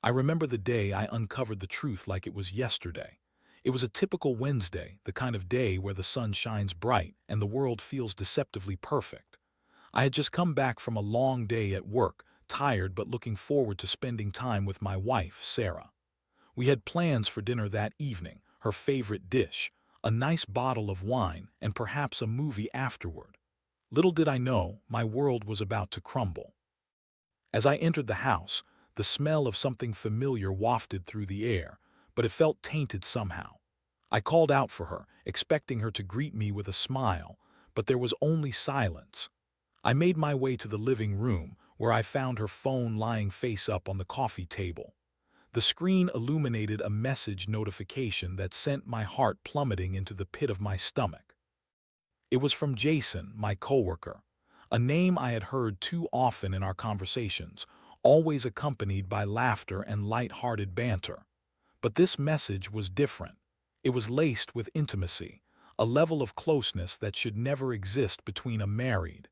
I remember the day I uncovered the truth like it was yesterday. It was a typical Wednesday, the kind of day where the sun shines bright and the world feels deceptively perfect. I had just come back from a long day at work, tired but looking forward to spending time with my wife, Sarah. We had plans for dinner that evening, her favorite dish, a nice bottle of wine, and perhaps a movie afterward. Little did I know, my world was about to crumble. As I entered the house, the smell of something familiar wafted through the air, but it felt tainted somehow. I called out for her, expecting her to greet me with a smile, but there was only silence. I made my way to the living room, where I found her phone lying face up on the coffee table. The screen illuminated a message notification that sent my heart plummeting into the pit of my stomach. It was from Jason, my coworker, a name I had heard too often in our conversations, always accompanied by laughter and light-hearted banter. But this message was different. It was laced with intimacy, a level of closeness that should never exist between a married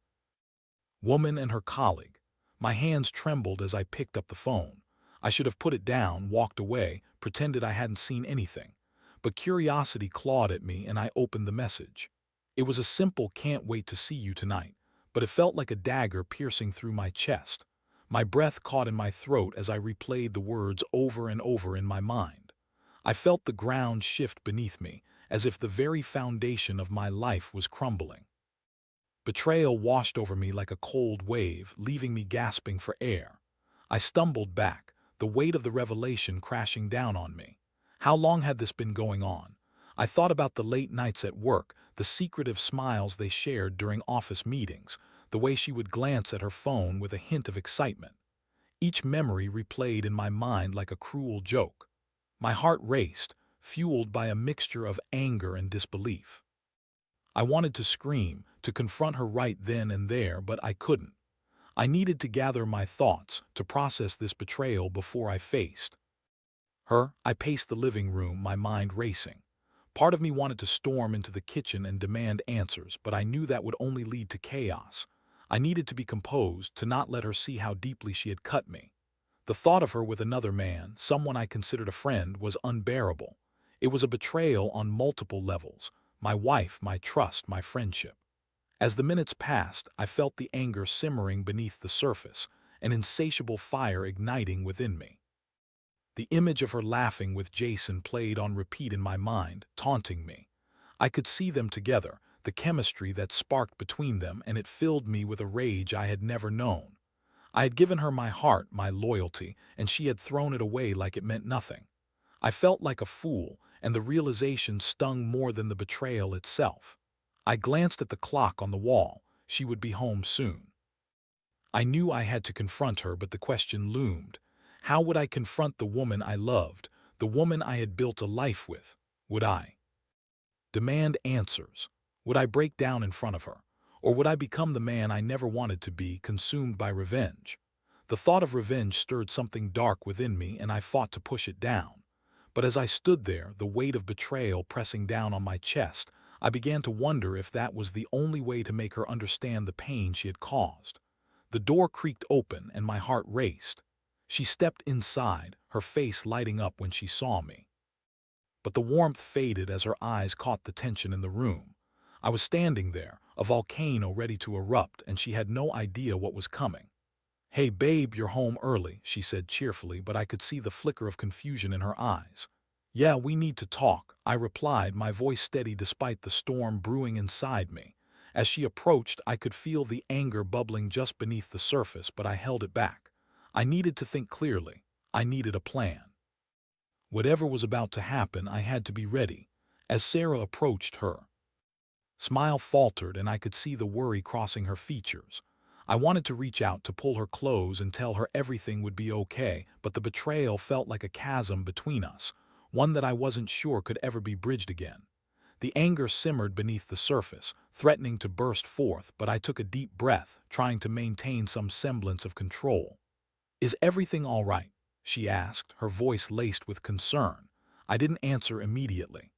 woman and her colleague. My hands trembled as I picked up the phone. I should have put it down, walked away, pretended I hadn't seen anything. But curiosity clawed at me and I opened the message. It was a simple "can't wait to see you tonight," but it felt like a dagger piercing through my chest. My breath caught in my throat as I replayed the words over and over in my mind. I felt the ground shift beneath me, as if the very foundation of my life was crumbling. Betrayal washed over me like a cold wave, leaving me gasping for air. I stumbled back, the weight of the revelation crashing down on me. How long had this been going on? I thought about the late nights at work, the secretive smiles they shared during office meetings, the way she would glance at her phone with a hint of excitement. Each memory replayed in my mind like a cruel joke. My heart raced, fueled by a mixture of anger and disbelief. I wanted to scream, to confront her right then and there, but I couldn't. I needed to gather my thoughts, to process this betrayal before I faced her. I paced the living room, my mind racing. Part of me wanted to storm into the kitchen and demand answers, but I knew that would only lead to chaos. I needed to be composed, to not let her see how deeply she had cut me. The thought of her with another man, someone I considered a friend, was unbearable. It was a betrayal on multiple levels: my wife, my trust, my friendship. As the minutes passed, I felt the anger simmering beneath the surface, an insatiable fire igniting within me. The image of her laughing with Jason played on repeat in my mind, taunting me. I could see them together, the chemistry that sparked between them, and it filled me with a rage I had never known. I had given her my heart, my loyalty, and she had thrown it away like it meant nothing. I felt like a fool, and the realization stung more than the betrayal itself. I glanced at the clock on the wall. She would be home soon. I knew I had to confront her, but the question loomed. How would I confront the woman I loved, the woman I had built a life with? Would I demand answers? Would I break down in front of her? Or would I become the man I never wanted to be, consumed by revenge? The thought of revenge stirred something dark within me, and I fought to push it down. But as I stood there, the weight of betrayal pressing down on my chest, I began to wonder if that was the only way to make her understand the pain she had caused. The door creaked open and my heart raced. She stepped inside, her face lighting up when she saw me. But the warmth faded as her eyes caught the tension in the room. I was standing there, a volcano ready to erupt, and she had no idea what was coming. "Hey babe, you're home early," she said cheerfully, but I could see the flicker of confusion in her eyes. "Yeah, we need to talk," I replied, my voice steady despite the storm brewing inside me. As she approached, I could feel the anger bubbling just beneath the surface, but I held it back. I needed to think clearly. I needed a plan. Whatever was about to happen, I had to be ready. As Sarah approached, her smile faltered and I could see the worry crossing her features. I wanted to reach out, to pull her close and tell her everything would be okay, but the betrayal felt like a chasm between us, one that I wasn't sure could ever be bridged again. The anger simmered beneath the surface, threatening to burst forth, but I took a deep breath, trying to maintain some semblance of control. "Is everything all right?" she asked, her voice laced with concern. I didn't answer immediately.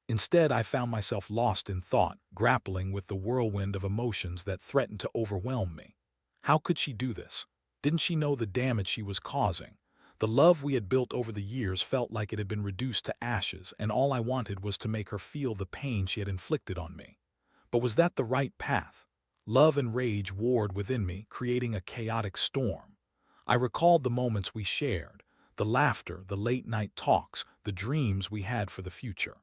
Instead, I found myself lost in thought, grappling with the whirlwind of emotions that threatened to overwhelm me. How could she do this? Didn't she know the damage she was causing? The love we had built over the years felt like it had been reduced to ashes, and all I wanted was to make her feel the pain she had inflicted on me. But was that the right path? Love and rage warred within me, creating a chaotic storm. I recalled the moments we shared, the laughter, the late-night talks, the dreams we had for the future.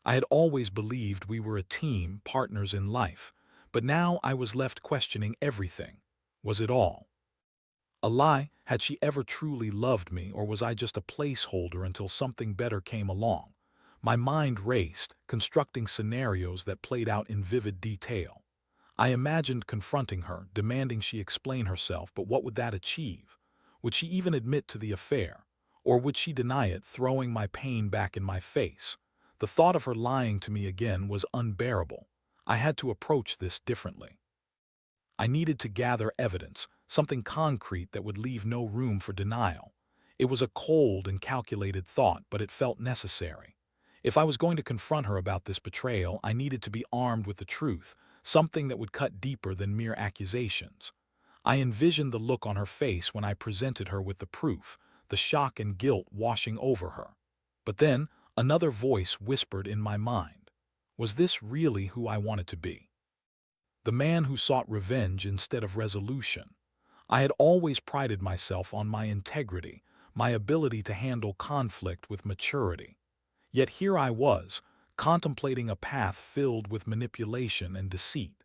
I had always believed we were a team, partners in life, but now I was left questioning everything. Was it all a lie? Had she ever truly loved me, or was I just a placeholder until something better came along? My mind raced, constructing scenarios that played out in vivid detail. I imagined confronting her, demanding she explain herself, but what would that achieve? Would she even admit to the affair? Or would she deny it, throwing my pain back in my face? The thought of her lying to me again was unbearable. I had to approach this differently. I needed to gather evidence, something concrete that would leave no room for denial. It was a cold and calculated thought, but it felt necessary. If I was going to confront her about this betrayal, I needed to be armed with the truth, something that would cut deeper than mere accusations. I envisioned the look on her face when I presented her with the proof, the shock and guilt washing over her. But then, another voice whispered in my mind. Was this really who I wanted to be? The man who sought revenge instead of resolution. I had always prided myself on my integrity, my ability to handle conflict with maturity. Yet here I was, contemplating a path filled with manipulation and deceit.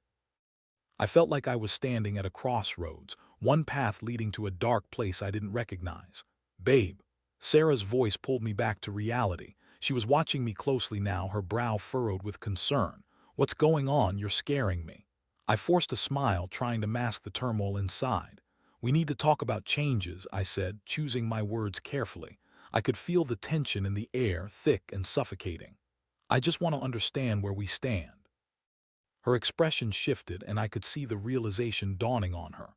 I felt like I was standing at a crossroads, one path leading to a dark place I didn't recognize. Babe. Sarah's voice pulled me back to reality. She was watching me closely now, her brow furrowed with concern. What's going on? You're scaring me. I forced a smile, trying to mask the turmoil inside. We need to talk about changes, I said, choosing my words carefully. I could feel the tension in the air, thick and suffocating. I just want to understand where we stand. Her expression shifted, and I could see the realization dawning on her.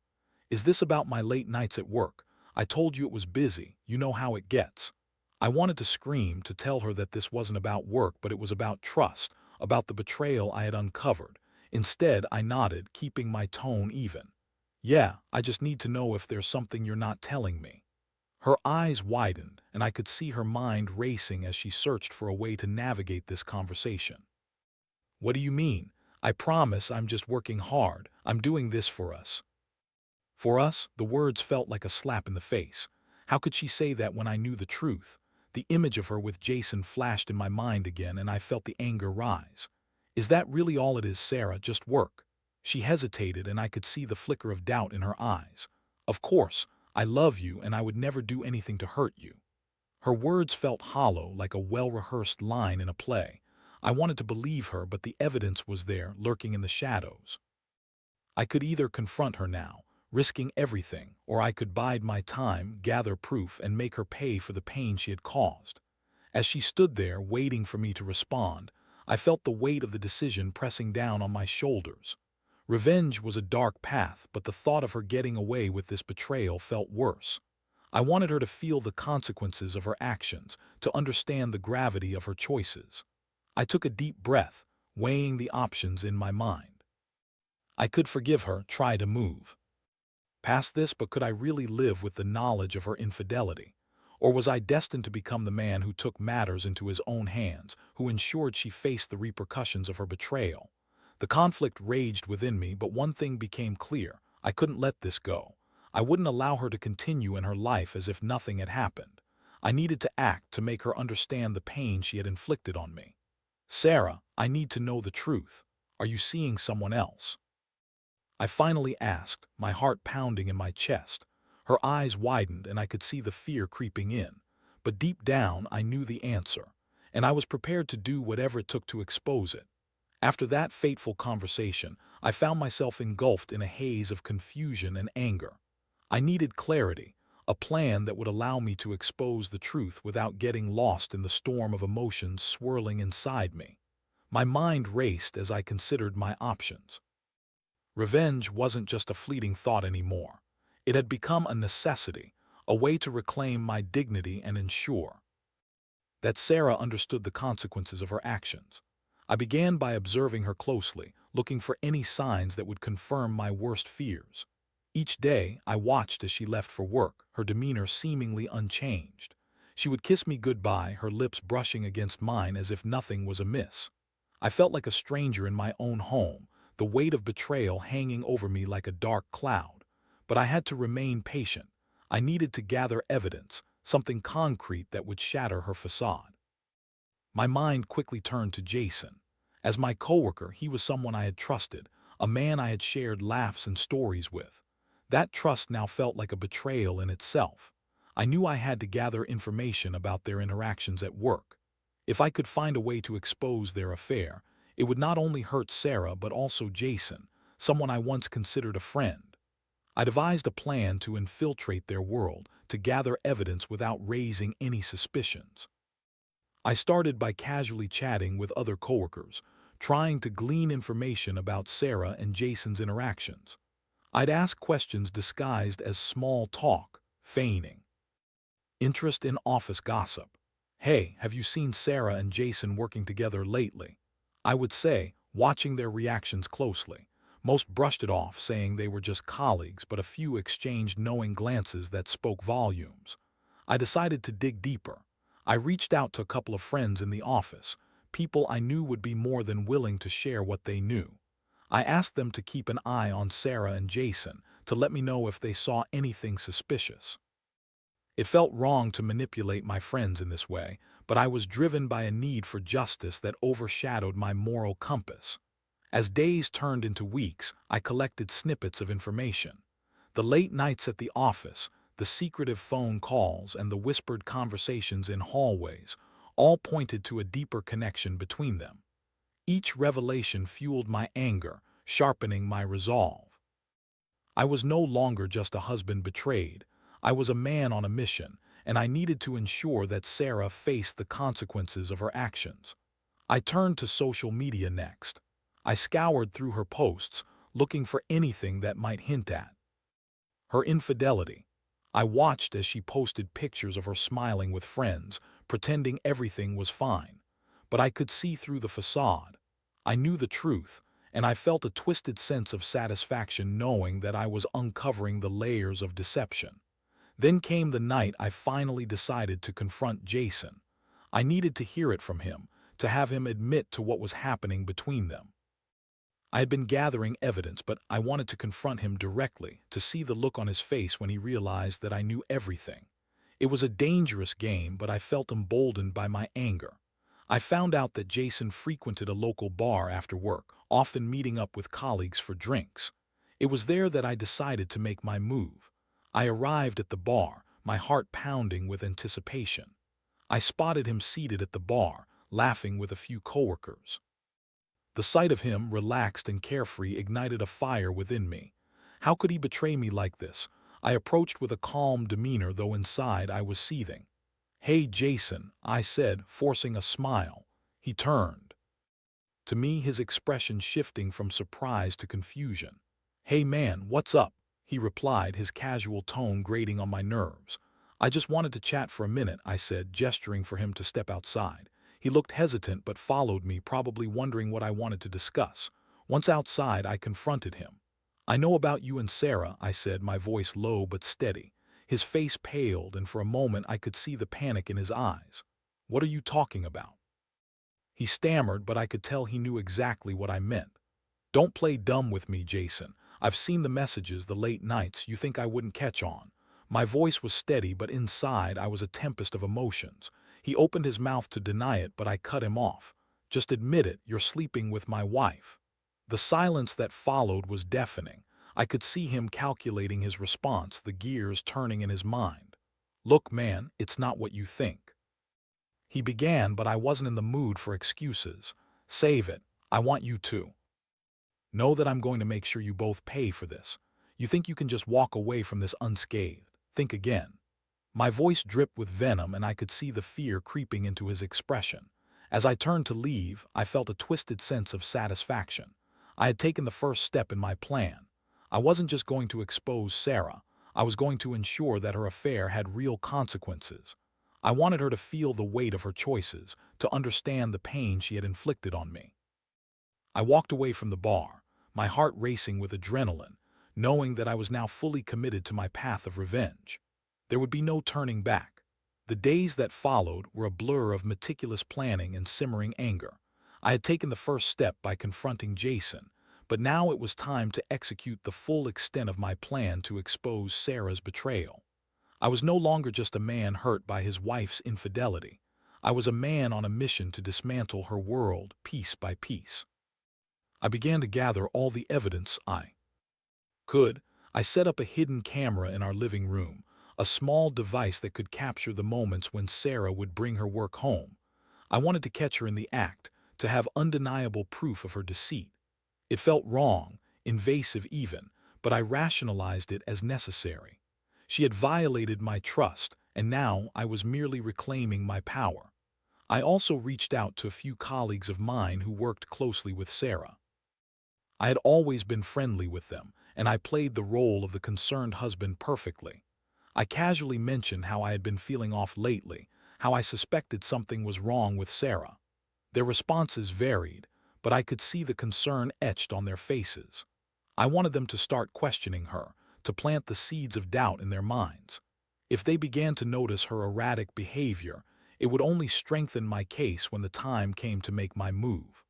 Is this about my late nights at work? I told you it was busy. You know how it gets. I wanted to scream, to tell her that this wasn't about work, but it was about trust, about the betrayal I had uncovered. Instead, I nodded, keeping my tone even. Yeah, I just need to know if there's something you're not telling me. Her eyes widened, and I could see her mind racing as she searched for a way to navigate this conversation. What do you mean? I promise I'm just working hard. I'm doing this for us. For us? The words felt like a slap in the face. How could she say that when I knew the truth? The image of her with Jason flashed in my mind again, and I felt the anger rise. Is that really all it is, Sarah? Just work? She hesitated, and I could see the flicker of doubt in her eyes. Of course, I love you, and I would never do anything to hurt you. Her words felt hollow, like a well-rehearsed line in a play. I wanted to believe her, but the evidence was there, lurking in the shadows. I could either confront her now, risking everything, or I could bide my time, gather proof, and make her pay for the pain she had caused. As she stood there, waiting for me to respond, I felt the weight of the decision pressing down on my shoulders. Revenge was a dark path, but the thought of her getting away with this betrayal felt worse. I wanted her to feel the consequences of her actions, to understand the gravity of her choices. I took a deep breath, weighing the options in my mind. I could forgive her, try to move past this, but could I really live with the knowledge of her infidelity? Or was I destined to become the man who took matters into his own hands, who ensured she faced the repercussions of her betrayal? The conflict raged within me, but one thing became clear. I couldn't let this go. I wouldn't allow her to continue in her life as if nothing had happened. I needed to act, to make her understand the pain she had inflicted on me. Sarah, I need to know the truth. Are you seeing someone else? I finally asked, my heart pounding in my chest. Her eyes widened, and I could see the fear creeping in. But deep down, I knew the answer, and I was prepared to do whatever it took to expose it. After that fateful conversation, I found myself engulfed in a haze of confusion and anger. I needed clarity, a plan that would allow me to expose the truth without getting lost in the storm of emotions swirling inside me. My mind raced as I considered my options. Revenge wasn't just a fleeting thought anymore. It had become a necessity, a way to reclaim my dignity and ensure that Sarah understood the consequences of her actions. I began by observing her closely, looking for any signs that would confirm my worst fears. Each day, I watched as she left for work, her demeanor seemingly unchanged. She would kiss me goodbye, her lips brushing against mine as if nothing was amiss. I felt like a stranger in my own home, the weight of betrayal hanging over me like a dark cloud. But I had to remain patient. I needed to gather evidence, something concrete that would shatter her facade. My mind quickly turned to Jason. As my coworker, he was someone I had trusted, a man I had shared laughs and stories with. That trust now felt like a betrayal in itself. I knew I had to gather information about their interactions at work. If I could find a way to expose their affair, it would not only hurt Sarah but also Jason, someone I once considered a friend. I devised a plan to infiltrate their world, to gather evidence without raising any suspicions. I started by casually chatting with other coworkers, trying to glean information about Sarah and Jason's interactions. I'd ask questions disguised as small talk, feigning interest in office gossip. "Hey, have you seen Sarah and Jason working together lately?" I would say, watching their reactions closely. Most brushed it off, saying they were just colleagues, but a few exchanged knowing glances that spoke volumes. I decided to dig deeper. I reached out to a couple of friends in the office, people I knew would be more than willing to share what they knew. I asked them to keep an eye on Sarah and Jason, to let me know if they saw anything suspicious. It felt wrong to manipulate my friends in this way, but I was driven by a need for justice that overshadowed my moral compass. As days turned into weeks, I collected snippets of information. The late nights at the office, the secretive phone calls, and the whispered conversations in hallways all pointed to a deeper connection between them. Each revelation fueled my anger, sharpening my resolve. I was no longer just a husband betrayed. I was a man on a mission, and I needed to ensure that Sarah faced the consequences of her actions. I turned to social media next. I scoured through her posts, looking for anything that might hint at her infidelity. I watched as she posted pictures of her smiling with friends, pretending everything was fine. But I could see through the facade. I knew the truth, and I felt a twisted sense of satisfaction knowing that I was uncovering the layers of deception. Then came the night I finally decided to confront Jason. I needed to hear it from him, to have him admit to what was happening between them. I had been gathering evidence, but I wanted to confront him directly, to see the look on his face when he realized that I knew everything. It was a dangerous game, but I felt emboldened by my anger. I found out that Jason frequented a local bar after work, often meeting up with colleagues for drinks. It was there that I decided to make my move. I arrived at the bar, my heart pounding with anticipation. I spotted him seated at the bar, laughing with a few coworkers. The sight of him, relaxed and carefree, ignited a fire within me. How could he betray me like this? I approached with a calm demeanor, though inside I was seething. "Hey, Jason," I said, forcing a smile. He turned to me, his expression shifting from surprise to confusion. "Hey man, what's up?" he replied, his casual tone grating on my nerves. "I just wanted to chat for a minute," I said, gesturing for him to step outside. He looked hesitant but followed me, probably wondering what I wanted to discuss. Once outside, I confronted him. "I know about you and Sarah," I said, my voice low but steady. His face paled, and for a moment I could see the panic in his eyes. "What are you talking about?" He stammered, but I could tell he knew exactly what I meant. "Don't play dumb with me, Jason. I've seen the messages, the late nights. You think I wouldn't catch on?" My voice was steady, but inside I was a tempest of emotions. He opened his mouth to deny it, but I cut him off. "Just admit it, you're sleeping with my wife." The silence that followed was deafening. I could see him calculating his response, the gears turning in his mind. "Look, man, it's not what you think," he began, but I wasn't in the mood for excuses. "Save it. I want you to know that I'm going to make sure you both pay for this. You think you can just walk away from this unscathed? Think again." My voice dripped with venom, and I could see the fear creeping into his expression. As I turned to leave, I felt a twisted sense of satisfaction. I had taken the first step in my plan. I wasn't just going to expose Sarah. I was going to ensure that her affair had real consequences. I wanted her to feel the weight of her choices, to understand the pain she had inflicted on me. I walked away from the bar, my heart racing with adrenaline. knowing that I was now fully committed to my path of revenge. There would be no turning back. The days that followed were a blur of meticulous planning and simmering anger. I had taken the first step by confronting Jason, but now it was time to execute the full extent of my plan to expose Sarah's betrayal. I was no longer just a man hurt by his wife's infidelity. I was a man on a mission to dismantle her world piece by piece. I began to gather all the evidence I could. I set up a hidden camera in our living room, a small device that could capture the moments when Sarah would bring her work home. I wanted to catch her in the act, to have undeniable proof of her deceit. It felt wrong, invasive even, but I rationalized it as necessary. She had violated my trust, and now I was merely reclaiming my power. I also reached out to a few colleagues of mine who worked closely with Sarah. I had always been friendly with them, and I played the role of the concerned husband perfectly. I casually mentioned how I had been feeling off lately, how I suspected something was wrong with Sarah. Their responses varied, but I could see the concern etched on their faces. I wanted them to start questioning her, to plant the seeds of doubt in their minds. If they began to notice her erratic behavior, it would only strengthen my case when the time came to make my move.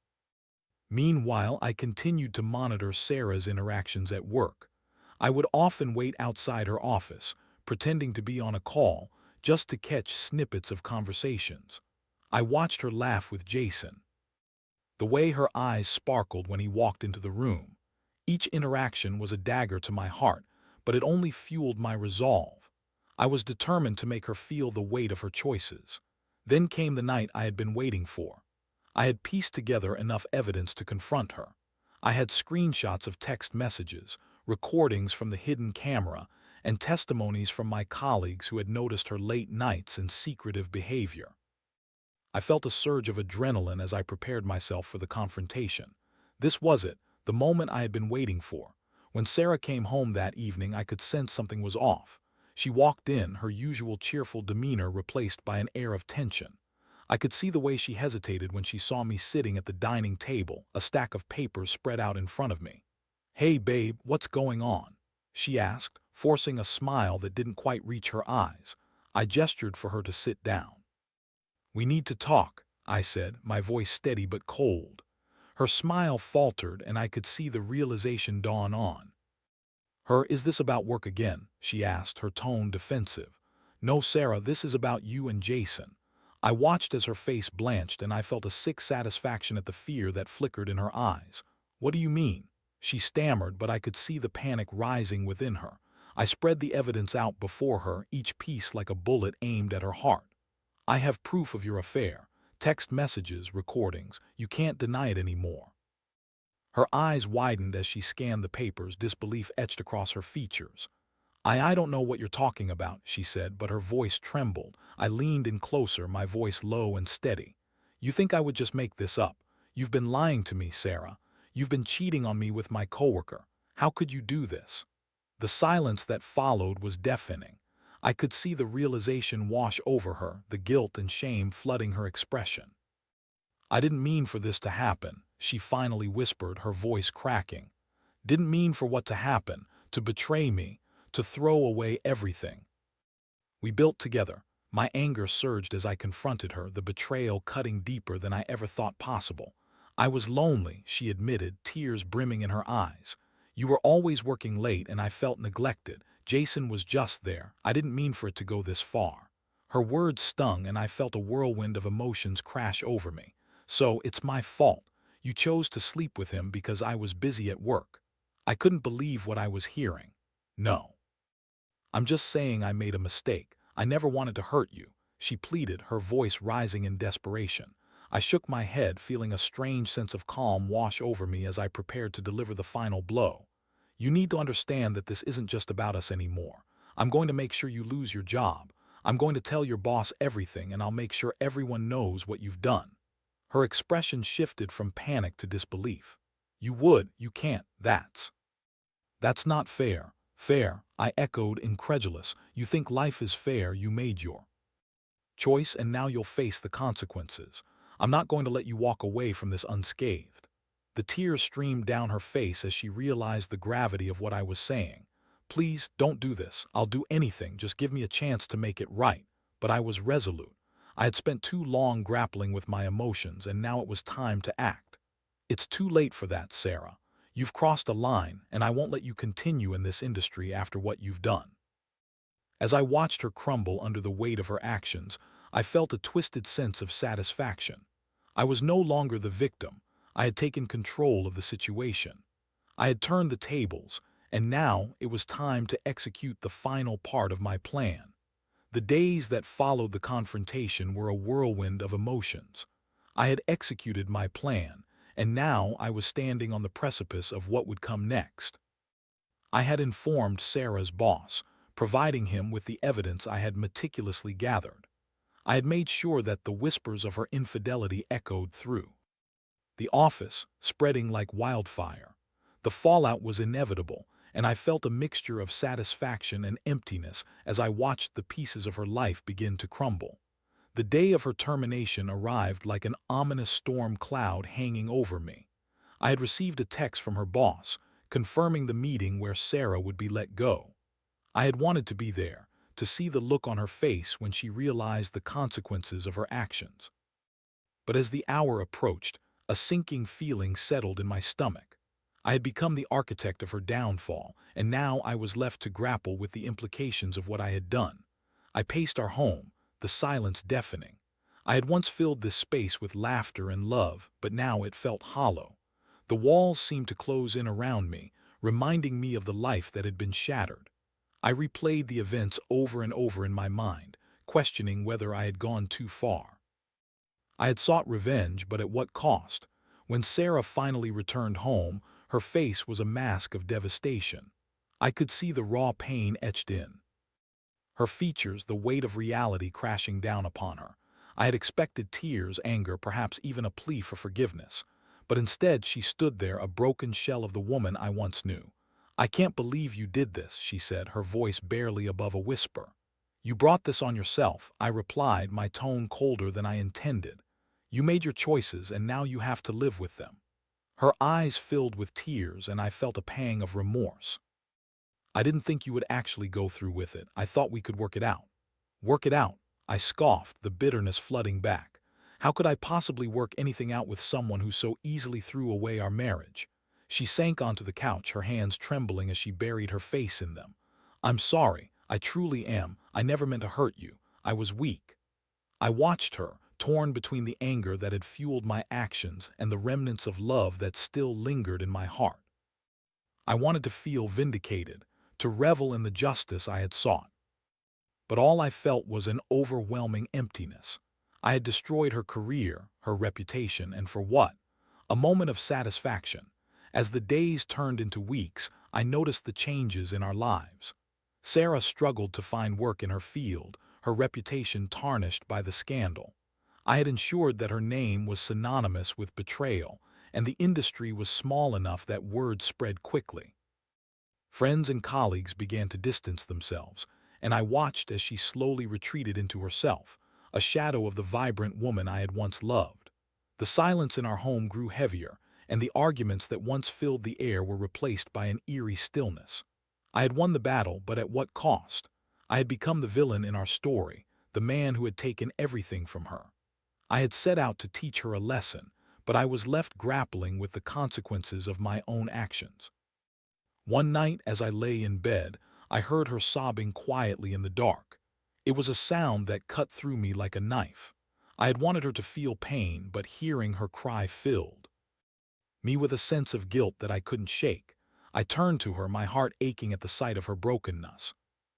Meanwhile, I continued to monitor Sarah's interactions at work. I would often wait outside her office, pretending to be on a call, just to catch snippets of conversations. I watched her laugh with Jason, the way her eyes sparkled when he walked into the room. Each interaction was a dagger to my heart, but it only fueled my resolve. I was determined to make her feel the weight of her choices. Then came the night I had been waiting for. I had pieced together enough evidence to confront her. I had screenshots of text messages, recordings from the hidden camera, and testimonies from my colleagues who had noticed her late nights and secretive behavior. I felt a surge of adrenaline as I prepared myself for the confrontation. This was it, the moment I had been waiting for. When Sarah came home that evening, I could sense something was off. She walked in, her usual cheerful demeanor replaced by an air of tension. I could see the way she hesitated when she saw me sitting at the dining table, a stack of papers spread out in front of me. "Hey babe, what's going on?" she asked, forcing a smile that didn't quite reach her eyes. I gestured for her to sit down. "We need to talk," I said, my voice steady but cold. Her smile faltered, and I could see the realization dawn on her. "Is this about work again?" she asked, her tone defensive. "No, Sarah, this is about you and Jason." I watched as her face blanched, and I felt a sick satisfaction at the fear that flickered in her eyes. "What do you mean?" she stammered, but I could see the panic rising within her. I spread the evidence out before her, each piece like a bullet aimed at her heart. "I have proof of your affair. Text messages, recordings. You can't deny it anymore." Her eyes widened as she scanned the papers, disbelief etched across her features. I don't know what you're talking about," she said, but her voice trembled. I leaned in closer, my voice low and steady. "You think I would just make this up? You've been lying to me, Sarah. You've been cheating on me with my coworker. How could you do this?" The silence that followed was deafening. I could see the realization wash over her, the guilt and shame flooding her expression. "I didn't mean for this to happen," she finally whispered, her voice cracking. "Didn't mean for what to happen, to betray me, to throw away everything we built together." My anger surged as I confronted her, the betrayal cutting deeper than I ever thought possible. "I was lonely," she admitted, tears brimming in her eyes. "You were always working late and I felt neglected. Jason was just there. I didn't mean for it to go this far." Her words stung, and I felt a whirlwind of emotions crash over me. "So, it's my fault. You chose to sleep with him because I was busy at work." I couldn't believe what I was hearing. "No. I'm just saying I made a mistake. I never wanted to hurt you," she pleaded, her voice rising in desperation. I shook my head, feeling a strange sense of calm wash over me as I prepared to deliver the final blow. "You need to understand that this isn't just about us anymore. I'm going to make sure you lose your job. I'm going to tell your boss everything, and I'll make sure everyone knows what you've done." Her expression shifted from panic to disbelief. You can't, that's not fair." "Fair," I echoed, incredulous. "You think life is fair, you made your choice and now you'll face the consequences. I'm not going to let you walk away from this unscathed." The tears streamed down her face as she realized the gravity of what I was saying. "Please, don't do this. I'll do anything. Just give me a chance to make it right." But I was resolute. I had spent too long grappling with my emotions, and now it was time to act. "It's too late for that, Sarah. You've crossed a line, and I won't let you continue in this industry after what you've done." As I watched her crumble under the weight of her actions, I felt a twisted sense of satisfaction. I was no longer the victim. I had taken control of the situation. I had turned the tables, and now it was time to execute the final part of my plan. The days that followed the confrontation were a whirlwind of emotions. I had executed my plan, and now I was standing on the precipice of what would come next. I had informed Sarah's boss, providing him with the evidence I had meticulously gathered. I had made sure that the whispers of her infidelity echoed through the office, spreading like wildfire. The fallout was inevitable, and I felt a mixture of satisfaction and emptiness as I watched the pieces of her life begin to crumble. The day of her termination arrived like an ominous storm cloud hanging over me. I had received a text from her boss, confirming the meeting where Sarah would be let go. I had wanted to be there, to see the look on her face when she realized the consequences of her actions. But as the hour approached, a sinking feeling settled in my stomach. I had become the architect of her downfall, and now I was left to grapple with the implications of what I had done. I paced our home, the silence deafening. I had once filled this space with laughter and love, but now it felt hollow. The walls seemed to close in around me, reminding me of the life that had been shattered. I replayed the events over and over in my mind, questioning whether I had gone too far. I had sought revenge, but at what cost? When Sarah finally returned home, her face was a mask of devastation. I could see the raw pain etched in her features, the weight of reality crashing down upon her. I had expected tears, anger, perhaps even a plea for forgiveness. But instead she stood there, a broken shell of the woman I once knew. "I can't believe you did this," she said, her voice barely above a whisper. "You brought this on yourself," I replied, my tone colder than I intended. "You made your choices, and now you have to live with them." Her eyes filled with tears, and I felt a pang of remorse. "I didn't think you would actually go through with it. I thought we could work it out." "Work it out?" I scoffed, the bitterness flooding back. How could I possibly work anything out with someone who so easily threw away our marriage? She sank onto the couch, her hands trembling as she buried her face in them. "I'm sorry. I truly am. I never meant to hurt you. I was weak." I watched her, torn between the anger that had fueled my actions and the remnants of love that still lingered in my heart. I wanted to feel vindicated, to revel in the justice I had sought. But all I felt was an overwhelming emptiness. I had destroyed her career, her reputation, and for what? A moment of satisfaction. As the days turned into weeks, I noticed the changes in our lives. Sarah struggled to find work in her field, her reputation tarnished by the scandal. I had ensured that her name was synonymous with betrayal, and the industry was small enough that word spread quickly. Friends and colleagues began to distance themselves, and I watched as she slowly retreated into herself, a shadow of the vibrant woman I had once loved. The silence in our home grew heavier, and the arguments that once filled the air were replaced by an eerie stillness. I had won the battle, but at what cost? I had become the villain in our story, the man who had taken everything from her. I had set out to teach her a lesson, but I was left grappling with the consequences of my own actions. One night, as I lay in bed, I heard her sobbing quietly in the dark. It was a sound that cut through me like a knife. I had wanted her to feel pain, but hearing her cry filled me with a sense of guilt that I couldn't shake. I turned to her, my heart aching at the sight of her brokenness.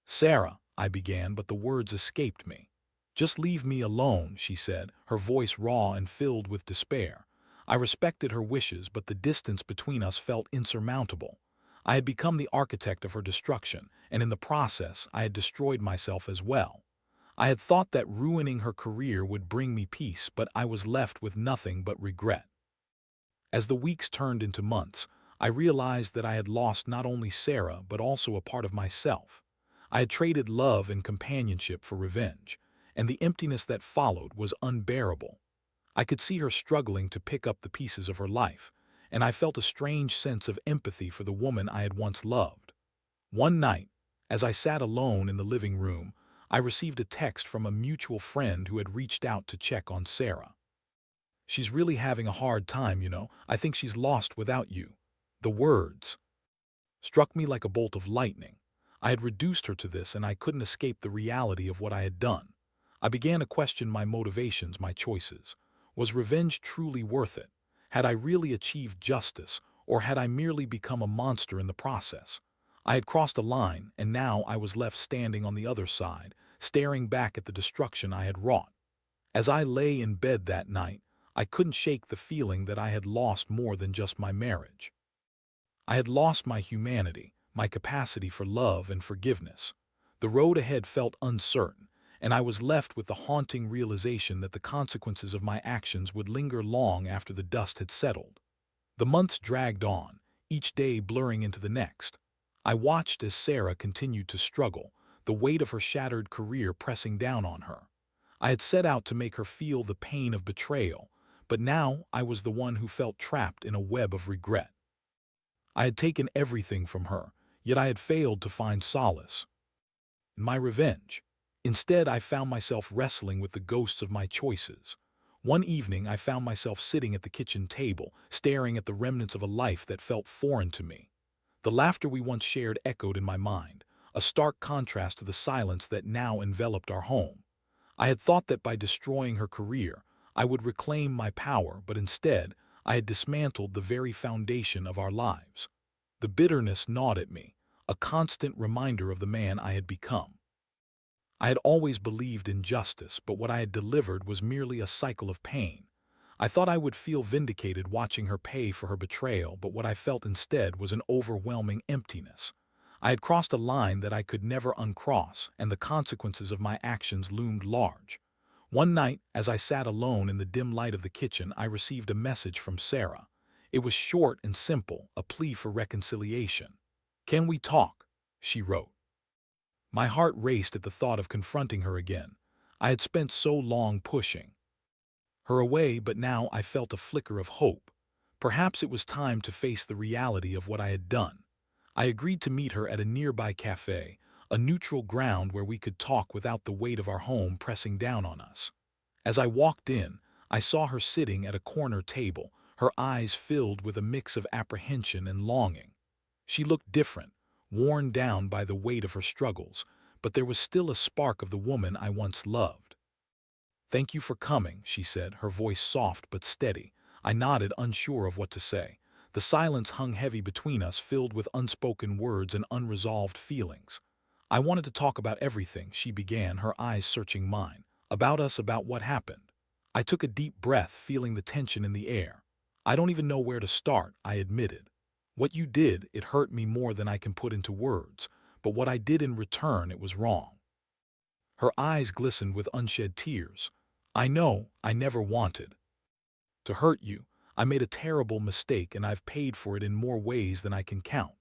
"Sarah," I began, but the words escaped me. "Just leave me alone," she said, her voice raw and filled with despair. I respected her wishes, but the distance between us felt insurmountable. I had become the architect of her destruction, and in the process I had destroyed myself as well. I had thought that ruining her career would bring me peace, but I was left with nothing but regret. As the weeks turned into months, I realized that I had lost not only Sarah, but also a part of myself. I had traded love and companionship for revenge, and the emptiness that followed was unbearable. I could see her struggling to pick up the pieces of her life, and I felt a strange sense of empathy for the woman I had once loved. One night, as I sat alone in the living room, I received a text from a mutual friend who had reached out to check on Sarah. "She's really having a hard time, you know. I think she's lost without you." The words struck me like a bolt of lightning. I had reduced her to this, and I couldn't escape the reality of what I had done. I began to question my motivations, my choices. Was revenge truly worth it? Had I really achieved justice, or had I merely become a monster in the process? I had crossed a line, and now I was left standing on the other side, staring back at the destruction I had wrought. As I lay in bed that night, I couldn't shake the feeling that I had lost more than just my marriage. I had lost my humanity, my capacity for love and forgiveness. The road ahead felt uncertain, and I was left with the haunting realization that the consequences of my actions would linger long after the dust had settled. The months dragged on, each day blurring into the next. I watched as Sarah continued to struggle, the weight of her shattered career pressing down on her. I had set out to make her feel the pain of betrayal, but now I was the one who felt trapped in a web of regret. I had taken everything from her, yet I had failed to find solace in my revenge. Instead, I found myself wrestling with the ghosts of my choices. One evening, I found myself sitting at the kitchen table, staring at the remnants of a life that felt foreign to me. The laughter we once shared echoed in my mind, a stark contrast to the silence that now enveloped our home. I had thought that by destroying her career, I would reclaim my power, but instead, I had dismantled the very foundation of our lives. The bitterness gnawed at me, a constant reminder of the man I had become. I had always believed in justice, but what I had delivered was merely a cycle of pain. I thought I would feel vindicated watching her pay for her betrayal, but what I felt instead was an overwhelming emptiness. I had crossed a line that I could never uncross, and the consequences of my actions loomed large. One night, as I sat alone in the dim light of the kitchen, I received a message from Sarah. It was short and simple, a plea for reconciliation. "Can we talk?" she wrote. My heart raced at the thought of confronting her again. I had spent so long pushing her away, but now I felt a flicker of hope. Perhaps it was time to face the reality of what I had done. I agreed to meet her at a nearby cafe, a neutral ground where we could talk without the weight of our home pressing down on us. As I walked in, I saw her sitting at a corner table, her eyes filled with a mix of apprehension and longing. She looked different, worn down by the weight of her struggles, but there was still a spark of the woman I once loved. "Thank you for coming," she said, her voice soft but steady. I nodded, unsure of what to say. The silence hung heavy between us, filled with unspoken words and unresolved feelings. "I wanted to talk about everything," she began, her eyes searching mine. "About us, about what happened." I took a deep breath, feeling the tension in the air. "I don't even know where to start," I admitted. "What you did, it hurt me more than I can put into words, but what I did in return, it was wrong." Her eyes glistened with unshed tears. "I know, I never wanted to hurt you. I made a terrible mistake, and I've paid for it in more ways than I can count.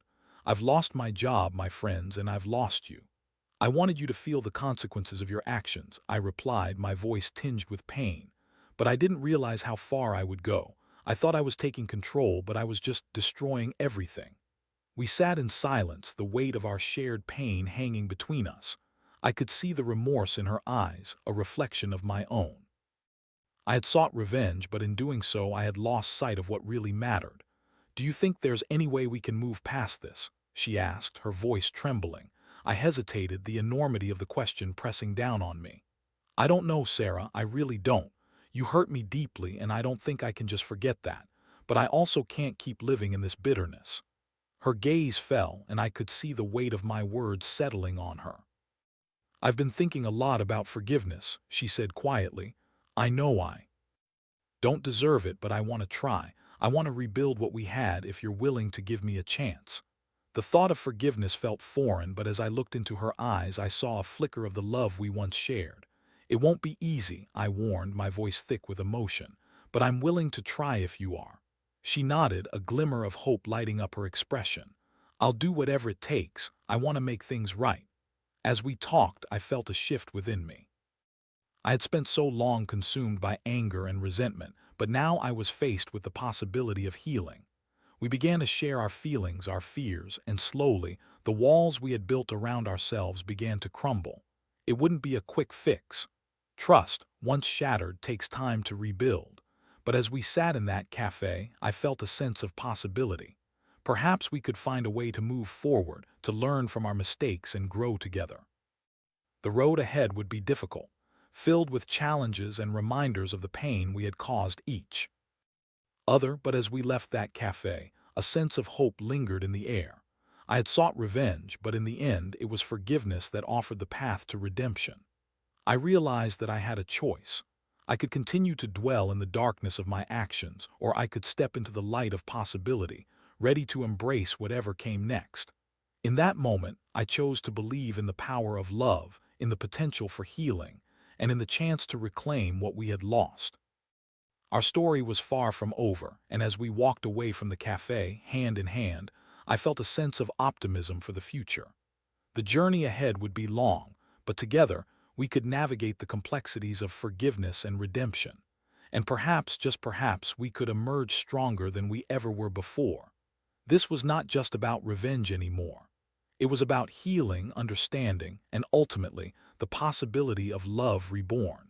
I've lost my job, my friends, and I've lost you. I wanted you to feel the consequences of your actions," I replied, my voice tinged with pain. "But I didn't realize how far I would go. I thought I was taking control, but I was just destroying everything." We sat in silence, the weight of our shared pain hanging between us. I could see the remorse in her eyes, a reflection of my own. I had sought revenge, but in doing so I had lost sight of what really mattered. "Do you think there's any way we can move past this?" she asked, her voice trembling. I hesitated, the enormity of the question pressing down on me. "I don't know, Sarah, I really don't. You hurt me deeply, and I don't think I can just forget that. But I also can't keep living in this bitterness." Her gaze fell, and I could see the weight of my words settling on her. "I've been thinking a lot about forgiveness," she said quietly. "I know I don't deserve it, but I want to try. I want to rebuild what we had if you're willing to give me a chance." The thought of forgiveness felt foreign, but as I looked into her eyes, I saw a flicker of the love we once shared. "It won't be easy," I warned, my voice thick with emotion, "but I'm willing to try if you are." She nodded, a glimmer of hope lighting up her expression. "I'll do whatever it takes. I want to make things right." As we talked, I felt a shift within me. I had spent so long consumed by anger and resentment, but now I was faced with the possibility of healing. We began to share our feelings, our fears, and slowly, the walls we had built around ourselves began to crumble. It wouldn't be a quick fix. Trust, once shattered, takes time to rebuild. But as we sat in that cafe, I felt a sense of possibility. Perhaps we could find a way to move forward, to learn from our mistakes and grow together. The road ahead would be difficult, filled with challenges and reminders of the pain we had caused each other, but as we left that cafe, a sense of hope lingered in the air. I had sought revenge, but in the end it was forgiveness that offered the path to redemption. I realized that I had a choice. I could continue to dwell in the darkness of my actions, or I could step into the light of possibility, ready to embrace whatever came next. In that moment, I chose to believe in the power of love, in the potential for healing, and in the chance to reclaim what we had lost. Our story was far from over, and as we walked away from the cafe, hand in hand, I felt a sense of optimism for the future. The journey ahead would be long, but together, we could navigate the complexities of forgiveness and redemption. And perhaps, just perhaps, we could emerge stronger than we ever were before. This was not just about revenge anymore. It was about healing, understanding, and ultimately, the possibility of love reborn.